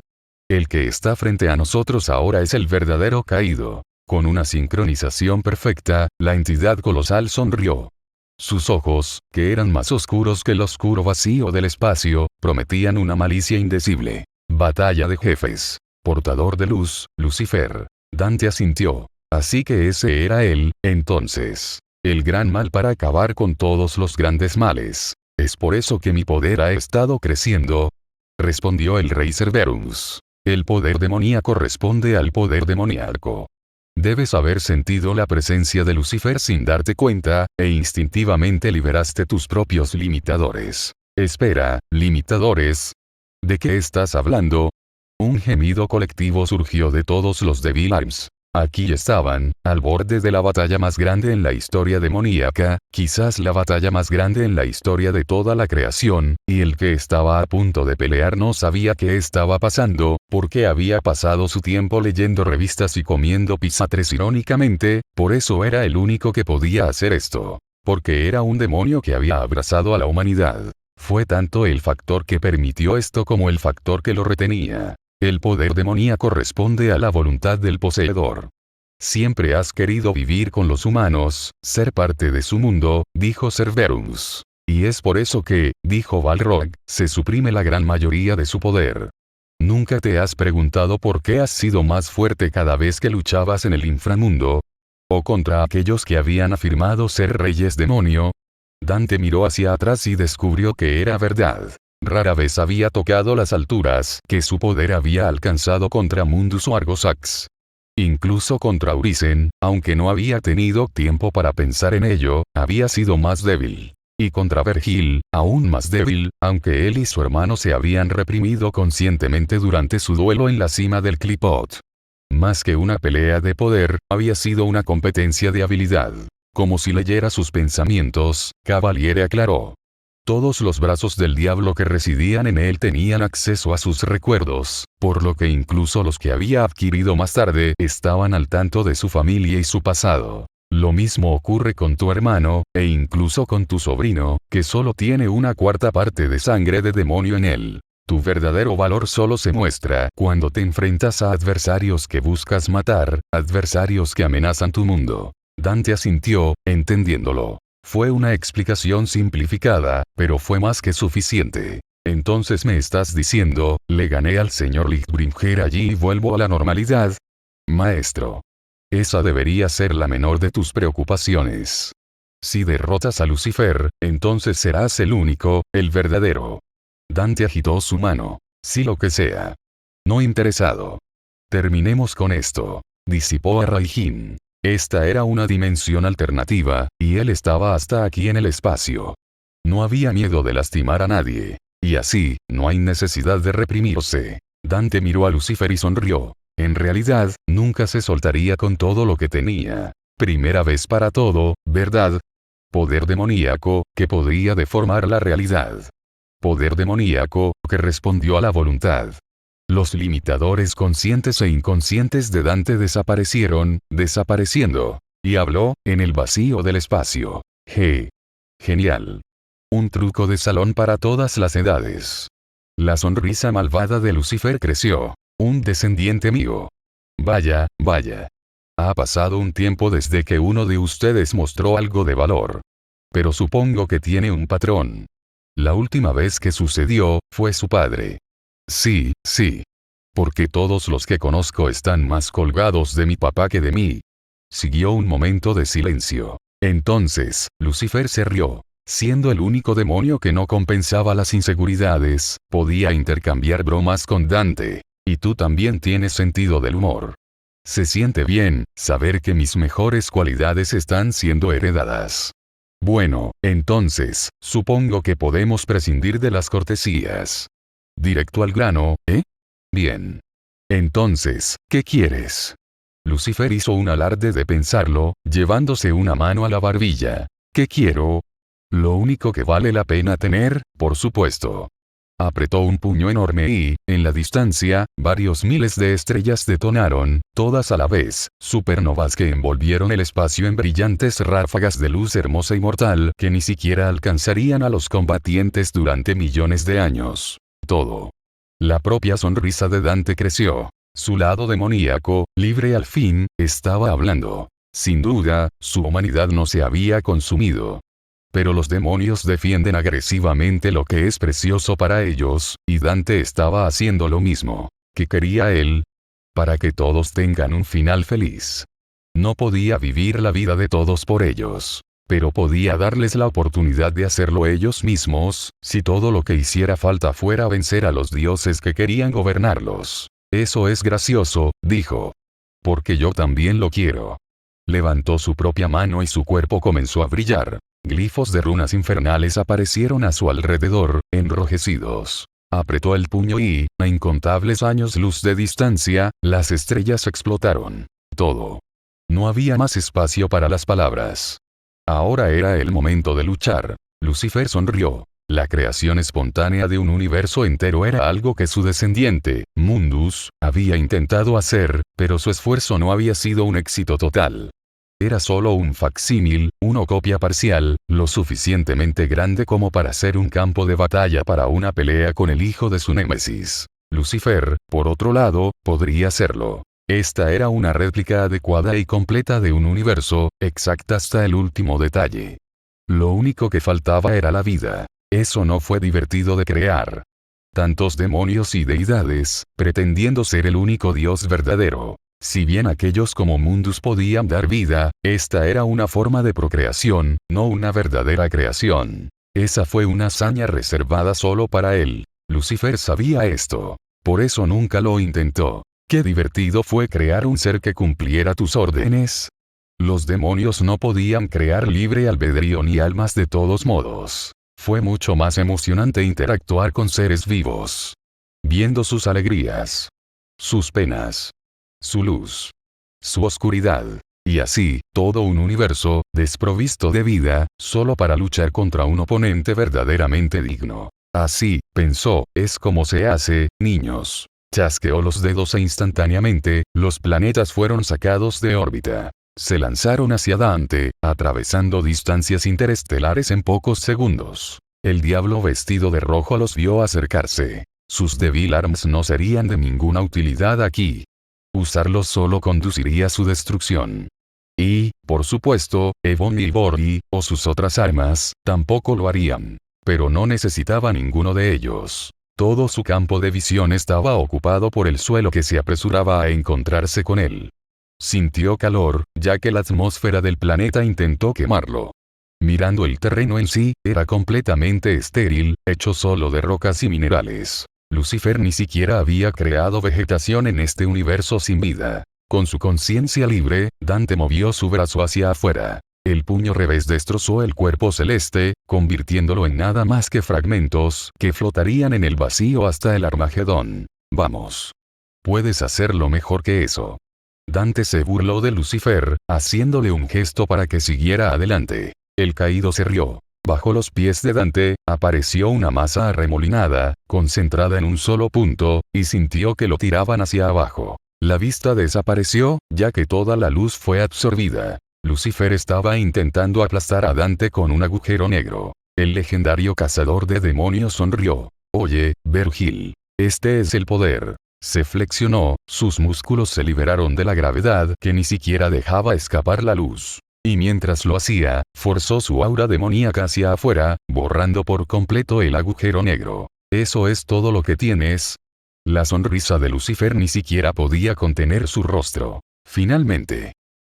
Speaker 1: El que está frente a nosotros ahora es el verdadero caído. Con una sincronización perfecta, la entidad colosal sonrió. Sus ojos, que eran más oscuros que el oscuro vacío del espacio, prometían una malicia indecible. Batalla de jefes. Portador de luz, Lucifer. Dante asintió. Así que ese era él, entonces. El gran mal para acabar con todos los grandes males. Es por eso que mi poder ha estado creciendo. Respondió el rey Cerberus. El poder demoníaco responde al poder demoníaco. Debes haber sentido la presencia de Lucifer sin darte cuenta, e instintivamente liberaste tus propios limitadores. Espera, ¿limitadores? ¿De qué estás hablando? Un gemido colectivo surgió de todos los Devil Arms. Aquí estaban, al borde de la batalla más grande en la historia demoníaca, quizás la batalla más grande en la historia de toda la creación, y el que estaba a punto de pelear no sabía qué estaba pasando, porque había pasado su tiempo leyendo revistas y comiendo pisatres irónicamente, por eso era el único que podía hacer esto. Porque era un demonio que había abrazado a la humanidad. Fue tanto el factor que permitió esto como el factor que lo retenía. El poder demoníaco responde a la voluntad del poseedor. Siempre has querido vivir con los humanos, ser parte de su mundo, dijo Cerberus. Y es por eso que, dijo Balrog, se suprime la gran mayoría de su poder. ¿Nunca te has preguntado por qué has sido más fuerte cada vez que luchabas en el inframundo? ¿O contra aquellos que habían afirmado ser reyes demonio? Dante miró hacia atrás y descubrió que era verdad. Rara vez había tocado las alturas que su poder había alcanzado contra Mundus o Argosax. Incluso contra Urisen, aunque no había tenido tiempo para pensar en ello, había sido más débil. Y contra Vergil, aún más débil, aunque él y su hermano se habían reprimido conscientemente durante su duelo en la cima del Clipot. Más que una pelea de poder, había sido una competencia de habilidad. Como si leyera sus pensamientos, Cavaliere aclaró. Todos los brazos del diablo que residían en él tenían acceso a sus recuerdos, por lo que incluso los que había adquirido más tarde estaban al tanto de su familia y su pasado. Lo mismo ocurre con tu hermano, e incluso con tu sobrino, que solo tiene una cuarta parte de sangre de demonio en él. Tu verdadero valor solo se muestra cuando te enfrentas a adversarios que buscas matar, adversarios que amenazan tu mundo. Dante asintió, entendiéndolo. Fue una explicación simplificada, pero fue más que suficiente. Entonces me estás diciendo, le gané al señor Lichtbringer allí y vuelvo a la normalidad. Maestro. Esa debería ser la menor de tus preocupaciones. Si derrotas a Lucifer, entonces serás el único, el verdadero. Dante agitó su mano. Sí, lo que sea. No interesado. Terminemos con esto. Disipó a Raijin. Esta era una dimensión alternativa, y él estaba hasta aquí en el espacio. No había miedo de lastimar a nadie. Y así, no hay necesidad de reprimirse. Dante miró a Lucifer y sonrió. En realidad, nunca se soltaría con todo lo que tenía. Primera vez para todo, ¿verdad? Poder demoníaco, que podía deformar la realidad. Poder demoníaco, que respondió a la voluntad. Los limitadores conscientes e inconscientes de Dante desaparecieron, desapareciendo. Y habló, en el vacío del espacio. Genial. Un truco de salón para todas las edades. La sonrisa malvada de Lucifer creció. Un descendiente mío. Vaya, vaya. Ha pasado un tiempo desde que uno de ustedes mostró algo de valor. Pero supongo que tiene un patrón. La última vez que sucedió, fue su padre. Sí, sí. Porque todos los que conozco están más colgados de mi papá que de mí. Siguió un momento de silencio. Entonces, Lucifer se rió. Siendo el único demonio que no compensaba las inseguridades, podía intercambiar bromas con Dante. Y tú también tienes sentido del humor. Se siente bien, saber que mis mejores cualidades están siendo heredadas. Bueno, entonces, supongo que podemos prescindir de las cortesías. Directo al grano, ¿eh? Bien. Entonces, ¿qué quieres? Lucifer hizo un alarde de pensarlo, llevándose una mano a la barbilla. ¿Qué quiero? Lo único que vale la pena tener, por supuesto. Apretó un puño enorme y, en la distancia, varios miles de estrellas detonaron, todas a la vez, supernovas que envolvieron el espacio en brillantes ráfagas de luz hermosa y mortal que ni siquiera alcanzarían a los combatientes durante millones de años. Todo. La propia sonrisa de Dante creció. Su lado demoníaco, libre al fin, estaba hablando. Sin duda, su humanidad no se había consumido. Pero los demonios defienden agresivamente lo que es precioso para ellos, y Dante estaba haciendo lo mismo. ¿Qué quería él? Para que todos tengan un final feliz. No podía vivir la vida de todos por ellos. Pero podía darles la oportunidad de hacerlo ellos mismos, si todo lo que hiciera falta fuera vencer a los dioses que querían gobernarlos. Eso es gracioso, dijo. Porque yo también lo quiero. Levantó su propia mano y su cuerpo comenzó a brillar. Glifos de runas infernales aparecieron a su alrededor, enrojecidos. Apretó el puño y, a incontables años luz de distancia, las estrellas explotaron. Todo. No había más espacio para las palabras. Ahora era el momento de luchar. Lucifer sonrió. La creación espontánea de un universo entero era algo que su descendiente, Mundus, había intentado hacer, pero su esfuerzo no había sido un éxito total. Era solo un facsímil, una copia parcial, lo suficientemente grande como para ser un campo de batalla para una pelea con el hijo de su némesis. Lucifer, por otro lado, podría serlo. Esta era una réplica adecuada y completa de un universo, exacta hasta el último detalle. Lo único que faltaba era la vida. Eso no fue divertido de crear. Tantos demonios y deidades, pretendiendo ser el único Dios verdadero. Si bien aquellos como Mundus podían dar vida, esta era una forma de procreación, no una verdadera creación. Esa fue una hazaña reservada solo para él. Lucifer sabía esto. Por eso nunca lo intentó. Qué divertido fue crear un ser que cumpliera tus órdenes. Los demonios no podían crear libre albedrío ni almas de todos modos. Fue mucho más emocionante interactuar con seres vivos. Viendo sus alegrías. Sus penas. Su luz. Su oscuridad. Y así, todo un universo, desprovisto de vida, solo para luchar contra un oponente verdaderamente digno. Así, pensó, es como se hace, niños. Chasqueó los dedos e instantáneamente, los planetas fueron sacados de órbita. Se lanzaron hacia Dante, atravesando distancias interestelares en pocos segundos. El diablo vestido de rojo los vio acercarse. Sus Devil Arms no serían de ninguna utilidad aquí. Usarlos solo conduciría a su destrucción. Y, por supuesto, Ebon y Borgi, o sus otras armas, tampoco lo harían. Pero no necesitaba ninguno de ellos. Todo su campo de visión estaba ocupado por el suelo que se apresuraba a encontrarse con él. Sintió calor, ya que la atmósfera del planeta intentó quemarlo. Mirando el terreno en sí, era completamente estéril, hecho solo de rocas y minerales. Lucifer ni siquiera había creado vegetación en este universo sin vida. Con su conciencia libre, Dante movió su brazo hacia afuera. El puño revés destrozó el cuerpo celeste, convirtiéndolo en nada más que fragmentos que flotarían en el vacío hasta el Armagedón. Vamos. Puedes hacerlo mejor que eso. Dante se burló de Lucifer, haciéndole un gesto para que siguiera adelante. El caído se rió. Bajo los pies de Dante, apareció una masa arremolinada, concentrada en un solo punto, y sintió que lo tiraban hacia abajo. La vista desapareció, ya que toda la luz fue absorbida. Lucifer estaba intentando aplastar a Dante con un agujero negro. El legendario cazador de demonios sonrió. Oye, Vergil. Este es el poder. Se flexionó, sus músculos se liberaron de la gravedad que ni siquiera dejaba escapar la luz. Y mientras lo hacía, forzó su aura demoníaca hacia afuera, borrando por completo el agujero negro. ¿Eso es todo lo que tienes? La sonrisa de Lucifer ni siquiera podía contener su rostro. Finalmente.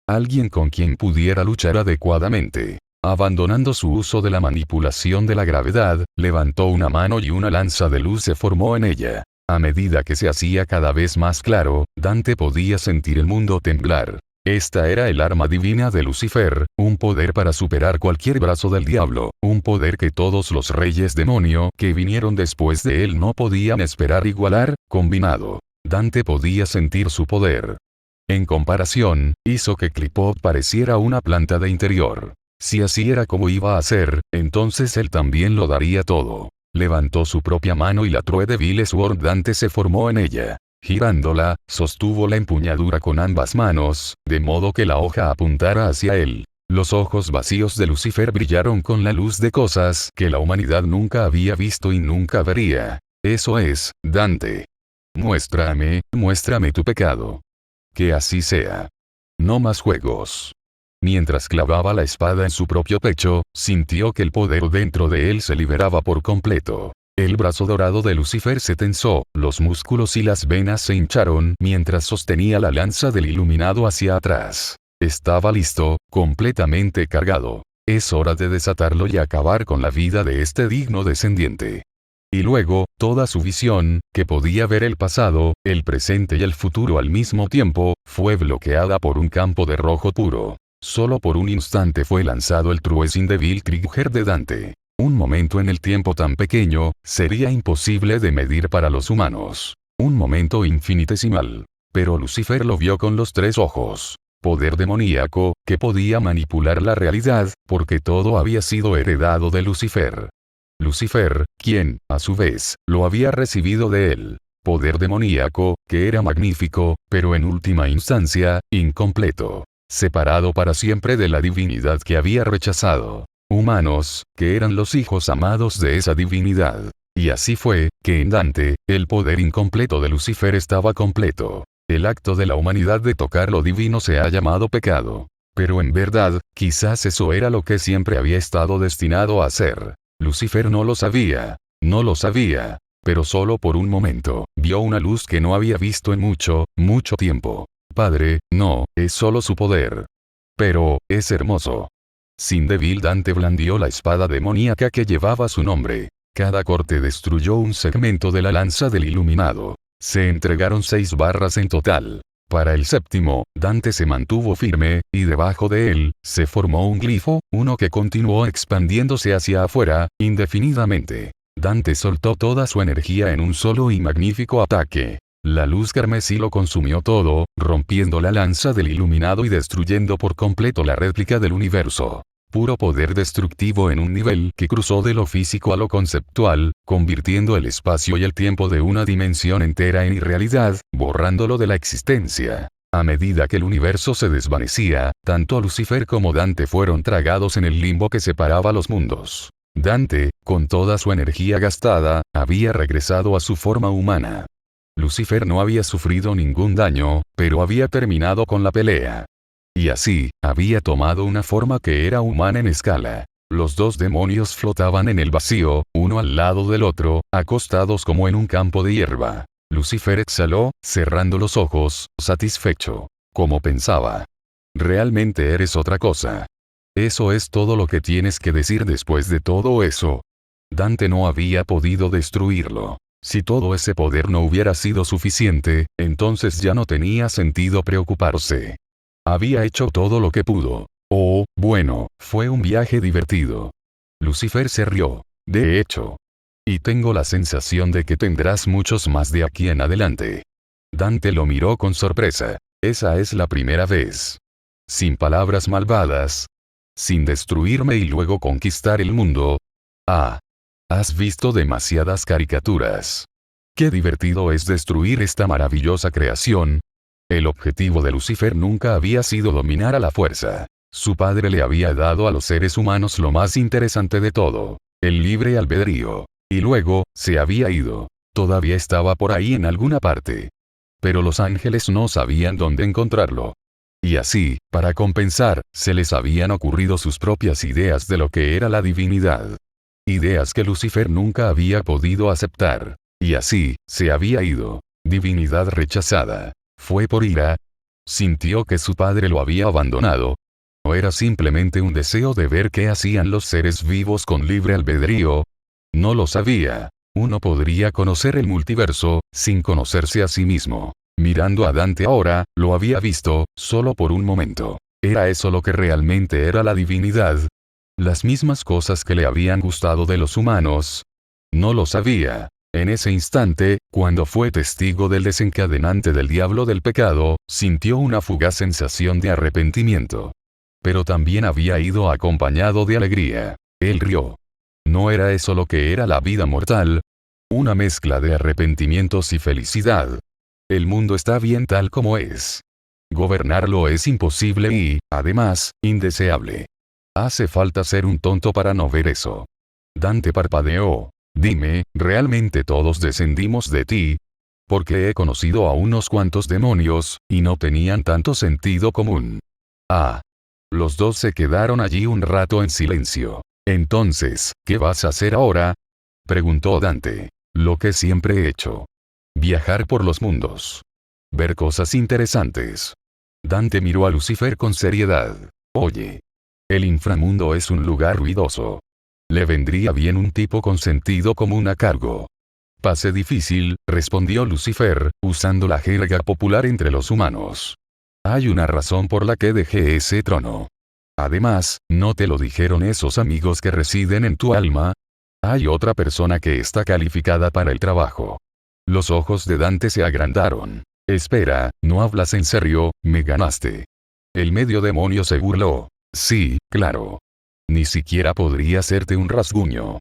Speaker 1: Alguien con quien pudiera luchar adecuadamente. Abandonando su uso de la manipulación de la gravedad, levantó una mano y una lanza de luz se formó en ella. A medida que se hacía cada vez más claro, Dante podía sentir el mundo temblar. Esta era el arma divina de Lucifer, un poder para superar cualquier brazo del diablo, un poder que todos los reyes demonio que vinieron después de él no podían esperar igualar, combinado. Dante podía sentir su poder. En comparación, hizo que Clipot pareciera una planta de interior. Si así era como iba a ser, entonces él también lo daría todo. Levantó su propia mano y la True Devil Sword Dante se formó en ella. Girándola, sostuvo la empuñadura con ambas manos, de modo que la hoja apuntara hacia él. Los ojos vacíos de Lucifer brillaron con la luz de cosas que la humanidad nunca había visto y nunca vería. Eso es, Dante. Muéstrame tu pecado. Que así sea. No más juegos. Mientras clavaba la espada en su propio pecho, sintió que el poder dentro de él se liberaba por completo. El brazo dorado de Lucifer se tensó, los músculos y las venas se hincharon mientras sostenía la lanza del iluminado hacia atrás. Estaba listo, completamente cargado. Es hora de desatarlo y acabar con la vida de este digno descendiente. Y luego, toda su visión, que podía ver el pasado, el presente y el futuro al mismo tiempo, fue bloqueada por un campo de rojo puro. Solo por un instante fue lanzado el Truesin de Krieger de Dante. Un momento en el tiempo tan pequeño, sería imposible de medir para los humanos. Un momento infinitesimal. Pero Lucifer lo vio con los 3 ojos. Poder demoníaco, que podía manipular la realidad, porque todo había sido heredado de Lucifer. Lucifer, quien, a su vez, lo había recibido de él. Poder demoníaco, que era magnífico, pero en última instancia, incompleto. Separado para siempre de la divinidad que había rechazado. Humanos, que eran los hijos amados de esa divinidad. Y así fue, que en Dante, el poder incompleto de Lucifer estaba completo. El acto de la humanidad de tocar lo divino se ha llamado pecado. Pero en verdad, quizás eso era lo que siempre había estado destinado a ser. Lucifer no lo sabía. No lo sabía. Pero solo por un momento, vio una luz que no había visto en mucho tiempo. Padre, no, es solo su poder. Pero, es hermoso. Sin débil Dante blandió la espada demoníaca que llevaba su nombre. Cada corte destruyó un segmento de la lanza del iluminado. Se entregaron 6 barras en total. Para el séptimo, Dante se mantuvo firme, y debajo de él, se formó un glifo, uno que continuó expandiéndose hacia afuera, indefinidamente. Dante soltó toda su energía en un solo y magnífico ataque. La luz carmesí lo consumió todo, rompiendo la lanza del iluminado y destruyendo por completo la réplica del universo. Puro poder destructivo en un nivel que cruzó de lo físico a lo conceptual, convirtiendo el espacio y el tiempo de una dimensión entera en irrealidad, borrándolo de la existencia. A medida que el universo se desvanecía, tanto Lucifer como Dante fueron tragados en el limbo que separaba los mundos. Dante, con toda su energía gastada, había regresado a su forma humana. Lucifer no había sufrido ningún daño, pero había terminado con la pelea. Y así, había tomado una forma que era humana en escala. Los 2 demonios flotaban en el vacío, uno al lado del otro, acostados como en un campo de hierba. Lucifer exhaló, cerrando los ojos, satisfecho. Como pensaba. Realmente eres otra cosa. Eso es todo lo que tienes que decir después de todo eso. Dante no había podido destruirlo. Si todo ese poder no hubiera sido suficiente, entonces ya no tenía sentido preocuparse. Había hecho todo lo que pudo. Oh, bueno, fue un viaje divertido. Lucifer se rió. De hecho. Y tengo la sensación de que tendrás muchos más de aquí en adelante. Dante lo miró con sorpresa. Esa es la primera vez. Sin palabras malvadas. Sin destruirme y luego conquistar el mundo. Ah. Has visto demasiadas caricaturas. Qué divertido es destruir esta maravillosa creación. El objetivo de Lucifer nunca había sido dominar a la fuerza. Su padre le había dado a los seres humanos lo más interesante de todo. El libre albedrío. Y luego, se había ido. Todavía estaba por ahí en alguna parte. Pero los ángeles no sabían dónde encontrarlo. Y así, para compensar, se les habían ocurrido sus propias ideas de lo que era la divinidad. Ideas que Lucifer nunca había podido aceptar. Y así, se había ido. Divinidad rechazada. ¿Fue por ira? ¿Sintió que su padre lo había abandonado? ¿O era simplemente un deseo de ver qué hacían los seres vivos con libre albedrío? No lo sabía. Uno podría conocer el multiverso, sin conocerse a sí mismo. Mirando a Dante ahora, lo había visto, solo por un momento. ¿Era eso lo que realmente era la divinidad? Las mismas cosas que le habían gustado de los humanos. No lo sabía. En ese instante, cuando fue testigo del desencadenante del diablo del pecado, sintió una fugaz sensación de arrepentimiento. Pero también había ido acompañado de alegría. Él rió. ¿No era eso lo que era la vida mortal? Una mezcla de arrepentimientos y felicidad. El mundo está bien tal como es. Gobernarlo es imposible y, además, indeseable. Hace falta ser un tonto para no ver eso. Dante parpadeó. Dime, ¿realmente todos descendimos de ti? Porque he conocido a unos cuantos demonios, y no tenían tanto sentido común. Ah. Los dos se quedaron allí un rato en silencio. Entonces, ¿qué vas a hacer ahora? Preguntó Dante. Lo que siempre he hecho. Viajar por los mundos. Ver cosas interesantes. Dante miró a Lucifer con seriedad. Oye. El inframundo es un lugar ruidoso. Le vendría bien un tipo con sentido común a cargo. Pase difícil, respondió Lucifer, usando la jerga popular entre los humanos. Hay una razón por la que dejé ese trono. Además, ¿no te lo dijeron esos amigos que residen en tu alma? Hay otra persona que está calificada para el trabajo. Los ojos de Dante se agrandaron. Espera, ¿no hablas en serio? Me ganaste. El medio demonio se burló. Sí, claro. Ni siquiera podría hacerte un rasguño.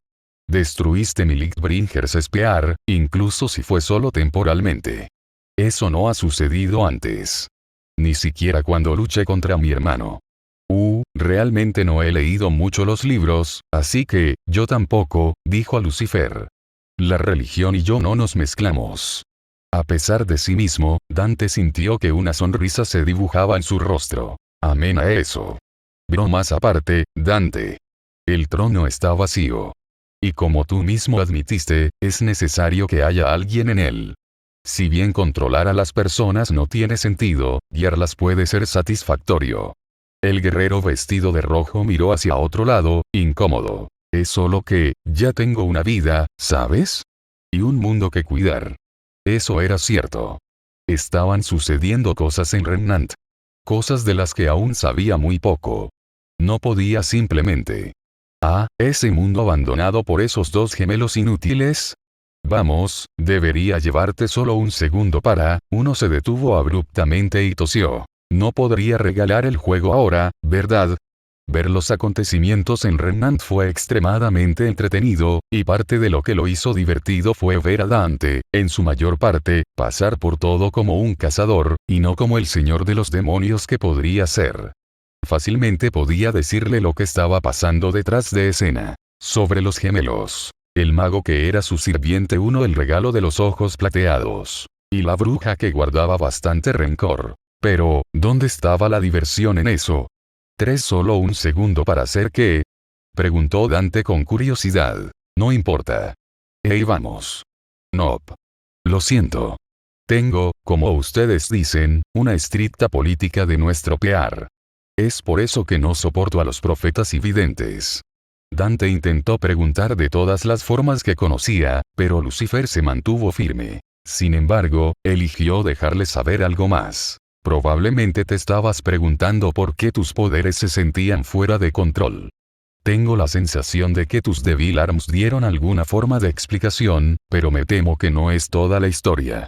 Speaker 1: Destruiste mi Lightbringers Spear, incluso si fue solo temporalmente. Eso no ha sucedido antes. Ni siquiera cuando luché contra mi hermano. Realmente no he leído mucho los libros, así que, yo tampoco, dijo a Lucifer. La religión y yo no nos mezclamos. A pesar de sí mismo, Dante sintió que una sonrisa se dibujaba en su rostro. Amén a eso. Bromas aparte, Dante. El trono está vacío. Y como tú mismo admitiste, es necesario que haya alguien en él. Si bien controlar a las personas no tiene sentido, guiarlas puede ser satisfactorio. El guerrero vestido de rojo miró hacia otro lado, incómodo. Es solo que, ya tengo una vida, ¿sabes? Y un mundo que cuidar. Eso era cierto. Estaban sucediendo cosas en Remnant. Cosas de las que aún sabía muy poco. No podía simplemente. Ese mundo abandonado por esos dos gemelos inútiles. Vamos, debería llevarte solo un segundo para. Uno se detuvo abruptamente y tosió. No podría regalar el juego ahora, ¿verdad? Ver los acontecimientos en Remnant fue extremadamente entretenido, y parte de lo que lo hizo divertido fue ver a Dante, en su mayor parte, pasar por todo como un cazador, y no como el señor de los demonios que podría ser. Fácilmente podía decirle lo que estaba pasando detrás de escena. Sobre los gemelos. El mago que era su sirviente uno el regalo de los ojos plateados. Y la bruja que guardaba bastante rencor. Pero, ¿dónde estaba la diversión en eso? ¿Solo un segundo para hacer qué? Preguntó Dante con curiosidad. No importa. Vamos. Nope. Lo siento. Tengo, como ustedes dicen, una estricta política de no estropear. Es por eso que no soporto a los profetas y videntes. Dante intentó preguntar de todas las formas que conocía, pero Lucifer se mantuvo firme. Sin embargo, eligió dejarle saber algo más. Probablemente te estabas preguntando por qué tus poderes se sentían fuera de control. Tengo la sensación de que tus Devil Arms dieron alguna forma de explicación, pero me temo que no es toda la historia.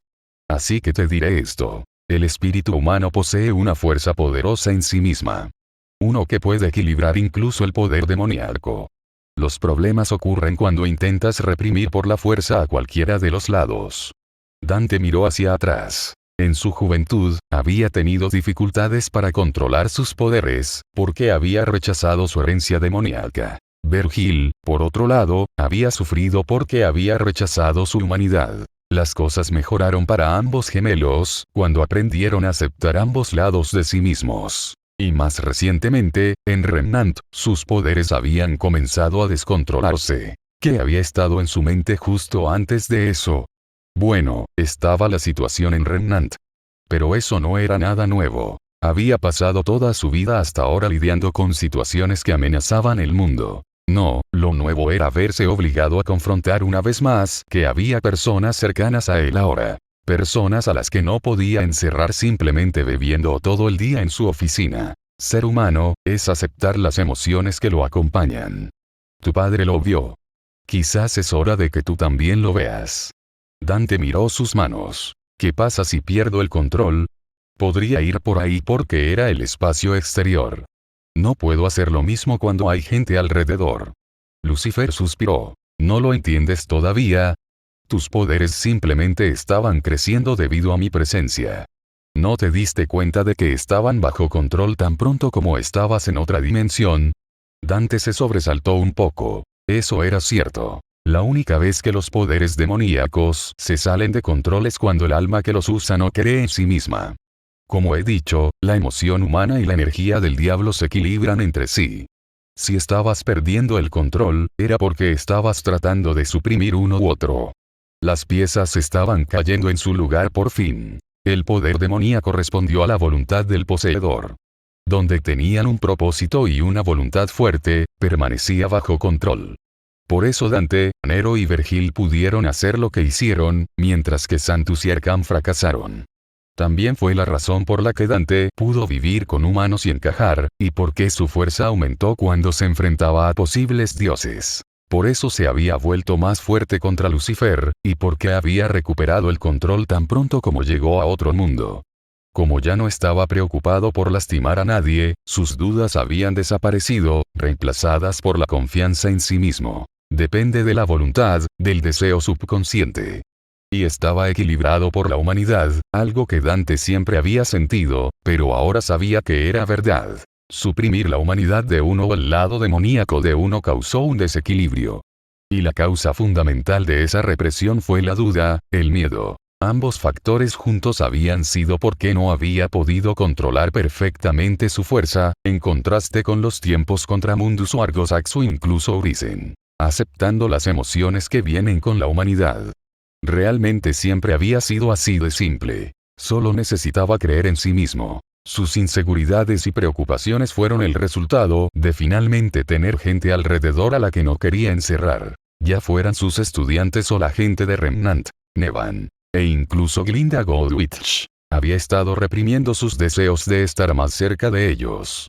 Speaker 1: Así que te diré esto. El espíritu humano posee una fuerza poderosa en sí misma. Uno que puede equilibrar incluso el poder demoníaco. Los problemas ocurren cuando intentas reprimir por la fuerza a cualquiera de los lados. Dante miró hacia atrás. En su juventud, había tenido dificultades para controlar sus poderes, porque había rechazado su herencia demoníaca. Vergil, por otro lado, había sufrido porque había rechazado su humanidad. Las cosas mejoraron para ambos gemelos, cuando aprendieron a aceptar ambos lados de sí mismos. Y más recientemente, en Remnant, sus poderes habían comenzado a descontrolarse. ¿Qué había estado en su mente justo antes de eso? Bueno, estaba la situación en Remnant. Pero eso no era nada nuevo. Había pasado toda su vida hasta ahora lidiando con situaciones que amenazaban el mundo. No, lo nuevo era verse obligado a confrontar una vez más que había personas cercanas a él ahora. Personas a las que no podía encerrar simplemente bebiendo todo el día en su oficina. Ser humano, es aceptar las emociones que lo acompañan. Tu padre lo vio. Quizás es hora de que tú también lo veas. Dante miró sus manos. ¿Qué pasa si pierdo el control? Podría ir por ahí porque era el espacio exterior. No puedo hacer lo mismo cuando hay gente alrededor. Lucifer suspiró. ¿No lo entiendes todavía? Tus poderes simplemente estaban creciendo debido a mi presencia. ¿No te diste cuenta de que estaban bajo control tan pronto como estabas en otra dimensión? Dante se sobresaltó un poco. Eso era cierto. La única vez que los poderes demoníacos se salen de control es cuando el alma que los usa no cree en sí misma. Como he dicho, la emoción humana y la energía del diablo se equilibran entre sí. Si estabas perdiendo el control, era porque estabas tratando de suprimir uno u otro. Las piezas estaban cayendo en su lugar por fin. El poder demoníaco respondió a la voluntad del poseedor. Donde tenían un propósito y una voluntad fuerte, permanecía bajo control. Por eso Dante, Nero y Vergil pudieron hacer lo que hicieron, mientras que Santus y Arkham fracasaron. También fue la razón por la que Dante pudo vivir con humanos y encajar, y por qué su fuerza aumentó cuando se enfrentaba a posibles dioses. Por eso se había vuelto más fuerte contra Lucifer, y porque había recuperado el control tan pronto como llegó a otro mundo. Como ya no estaba preocupado por lastimar a nadie, sus dudas habían desaparecido, reemplazadas por la confianza en sí mismo. Depende de la voluntad, del deseo subconsciente. Y estaba equilibrado por la humanidad, algo que Dante siempre había sentido, pero ahora sabía que era verdad. Suprimir la humanidad de uno o el lado demoníaco de uno causó un desequilibrio. Y la causa fundamental de esa represión fue la duda, el miedo. Ambos factores juntos habían sido porque no había podido controlar perfectamente su fuerza, en contraste con los tiempos contra Mundus o Argosax o incluso Orisen. Aceptando las emociones que vienen con la humanidad. Realmente siempre había sido así de simple. Solo necesitaba creer en sí mismo. Sus inseguridades y preocupaciones fueron el resultado de finalmente tener gente alrededor a la que no quería encerrar. Ya fueran sus estudiantes o la gente de Remnant, Nevan, e incluso Glinda Goldwitch. Había estado reprimiendo sus deseos de estar más cerca de ellos.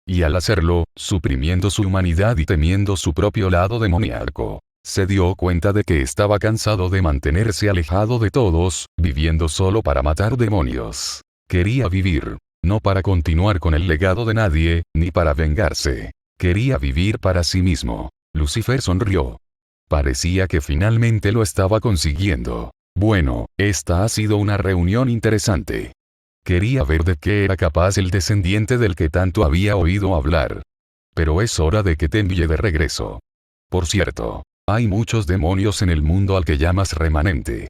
Speaker 1: Y al hacerlo, suprimiendo su humanidad y temiendo su propio lado demoníaco, se dio cuenta de que estaba cansado de mantenerse alejado de todos, viviendo solo para matar demonios. Quería vivir, no para continuar con el legado de nadie, ni para vengarse. Quería vivir para sí mismo. Lucifer sonrió. Parecía que finalmente lo estaba consiguiendo. Bueno, esta ha sido una reunión interesante. Quería ver de qué era capaz el descendiente del que tanto había oído hablar. Pero es hora de que te envíe de regreso. Por cierto, hay muchos demonios en el mundo al que llamas remanente.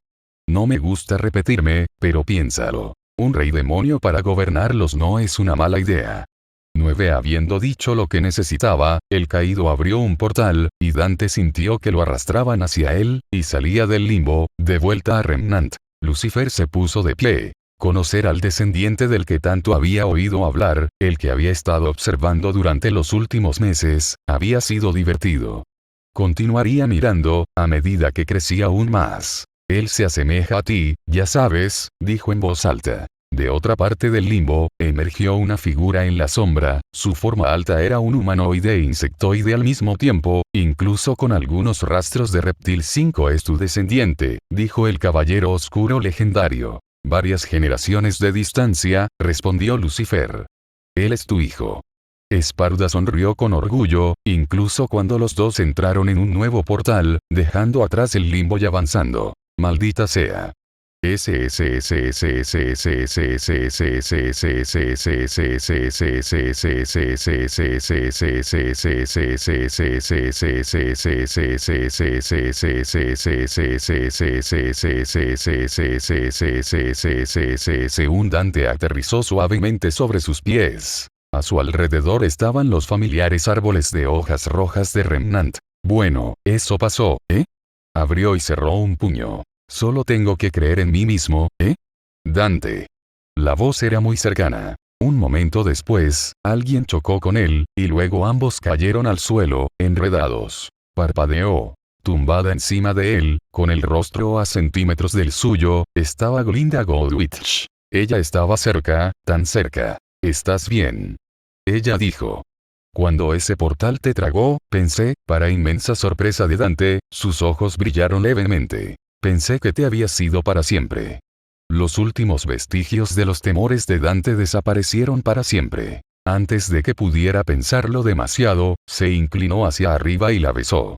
Speaker 1: No me gusta repetirme, pero piénsalo. Un rey demonio para gobernarlos no es una mala idea. 9. Habiendo dicho lo que necesitaba, el caído abrió un portal, y Dante sintió que lo arrastraban hacia él, y salía del limbo, de vuelta a Remnant. Lucifer se puso de pie. Conocer al descendiente del que tanto había oído hablar, el que había estado observando durante los últimos meses, había sido divertido. Continuaría mirando, a medida que crecía aún más. Él se asemeja a ti, ya sabes, dijo en voz alta. De otra parte del limbo, emergió una figura en la sombra, su forma alta era un humanoide e insectoide al mismo tiempo, incluso con algunos rastros de reptil. 5 Es tu descendiente, dijo el caballero oscuro legendario. Varias generaciones de distancia, respondió Lucifer. Él es tu hijo. Esparda sonrió con orgullo, incluso cuando los dos entraron en un nuevo portal, dejando atrás el limbo y avanzando. Maldita sea. Según Dante aterrizó suavemente sobre sus pies. A su alrededor estaban los familiares árboles de hojas rojas de Remnant. Bueno, eso pasó, ¿eh? Abrió y cerró un puño. Solo tengo que creer en mí mismo, ¿eh? Dante. La voz era muy cercana. Un momento después, alguien chocó con él, y luego ambos cayeron al suelo, enredados. Parpadeó. Tumbada encima de él, con el rostro a centímetros del suyo, estaba Glinda Goldwitch. Ella estaba cerca, tan cerca. ¿Estás bien? Ella dijo. Cuando ese portal te tragó, pensé, para inmensa sorpresa de Dante, sus ojos brillaron levemente. Pensé que te habías ido para siempre. Los últimos vestigios de los temores de Dante desaparecieron para siempre. Antes de que pudiera pensarlo demasiado, se inclinó hacia arriba y la besó.